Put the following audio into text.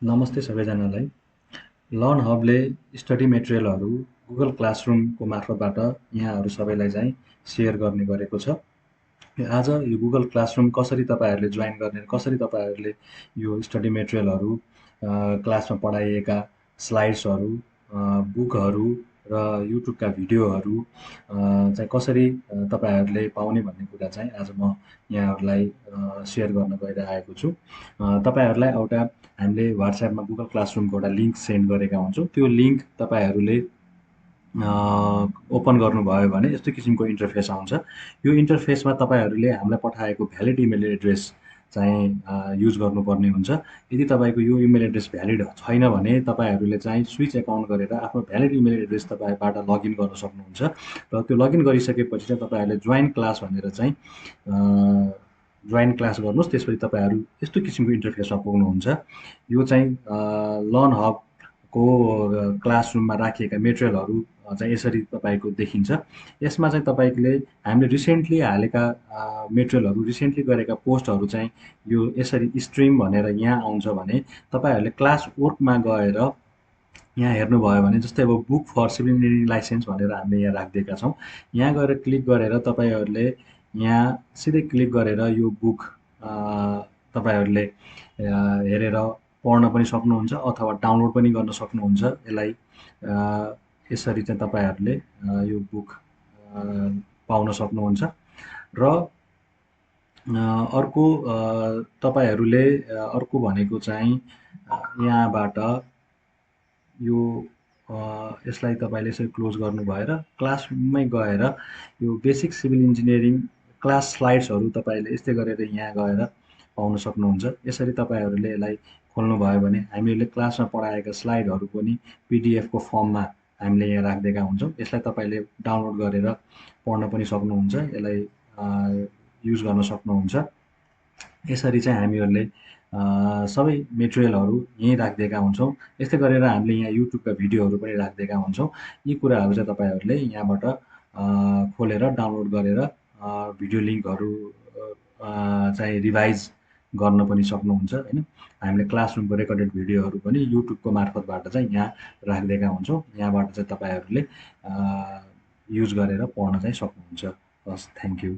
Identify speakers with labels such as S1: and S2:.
S1: नमस्ते सबैजनालाई। Learn हबले study मेटेरियलहरू Google क्लासरुमको मार्फतबाट यहाँहरू सबैलाई चाहिँ सेयर गर्ने गरेको छ। आज यो गुगल क्लासरुम कसरी तपाईँहरूले जोइन गर्ने, कसरी तपाईँहरूले यो स्टडी मेटेरियलहरू क्लासमा पढाइएका स्लाइड्सहरू, बुकहरू र युट्युबका भिडियोहरू चाहिँ कसरी तपाईँहरूले पाउने भन्ने कुरा चाहिँ आज म यहाँहरूलाई सेयर गर्न गइरहेको छु। तपाईँहरूलाई एउटा हामीले व्हाट्सएपमा गुगल क्लासरुमको एउटा लिङ्क सेन्ड गरेका हुन्छौँ। त्यो लिङ्क तपाईँहरूले ओपन गर्नुभयो भने यस्तो किसिमको इन्टरफेस आउँछ। यो इन्टरफेसमा तपाईँहरूले हामीलाई पठाएको भ्यालिड इमेल एड्रेस चाहिँ युज गर्नुपर्ने हुन्छ। यदि तपाईँको यो इमेल एड्रेस भ्यालिड छैन भने तपाईँहरूले चाहिँ स्विच एकाउन्ट गरेर आफ्नो भ्यालिड इमेल एड्रेस तपाईँबाट लगइन गर्न सक्नुहुन्छ। र त्यो लगइन गरिसकेपछि चाहिँ तपाईँहरूले जोइन क्लास भनेर चाहिँ जोइन क्लास गर्नुहोस्। त्यसपछि तपाईँहरू यस्तो किसिमको इन्टरफेसमा पुग्नुहुन्छ। यो चाहिँ लर्न हबको क्लासरुममा राखिएका मेटेरियलहरू चाहिँ यसरी तपाईँको देखिन्छ। यसमा चाहिँ तपाईँले हामीले रिसेन्टली हालेका मेटेरियलहरू, रिसेन्टली गरेका पोस्टहरू चाहिँ यो यसरी स्ट्रिम भनेर यहाँ आउँछ भने तपाईँहरूले क्लास वर्कमा गएर यहाँ हेर्नुभयो भने जस्तै अब book for civil engineering licence भनेर हामीले यहाँ राखिदिएका छौँ। यहाँ गएर क्लिक गरेर तपाईँहरूले यहाँ सिधै क्लिक गरेर यो बुक तपाईँहरूले हेरेर पढ्न पनि सक्नुहुन्छ अथवा डाउनलोड पनि गर्न सक्नुहुन्छ। यसलाई यसरी चाहिँ तपाईँहरूले यो बुक पाउन सक्नुहुन्छ। र अर्को तपाईँहरूले अर्को भनेको चाहिँ यहाँबाट यो यसलाई तपाईँले यसरी क्लोज गर्नु भएर क्लासमै गएर यो बेसिक सिभिल इन्जिनियरिङ क्लास स्लाइड्सहरू तपाईँले यस्तै गरेर यहाँ गएर पाउन सक्नुहुन्छ। यसरी तपाईँहरूले यसलाई खोल्नुभयो भने हामीले क्लासमा पढाएका स्लाइडहरू पनि पिडिएफको फर्ममा हामीले यहाँ राखिदिएका हुन्छौँ। यसलाई तपाईँले डाउनलोड गरेर पढ्न पनि सक्नुहुन्छ, यसलाई युज गर्न सक्नुहुन्छ। यसरी चाहिँ हामीहरूले सबै मेटेरियलहरू यहीँ राखिदिएका हुन्छौँ। यस्तै गरेर हामीले यहाँ युट्युबका भिडियोहरू पनि राखिदिएका हुन्छौँ। यी कुराहरू चाहिँ तपाईँहरूले यहाँबाट खोलेर डाउनलोड गरेर भिडियो लिङ्कहरू चाहिँ रिभाइज गर्न पनि सक्नुहुन्छ होइन। हामीले क्लासरुमको रेकर्डेड भिडियोहरू पनि युट्युबको मार्फतबाट चाहिँ यहाँ राखिदिएका हुन्छौँ। यहाँबाट चाहिँ तपाईँहरूले युज गरेर पढ्न चाहिँ सक्नुहुन्छ। हस्, थ्याङ्क यू।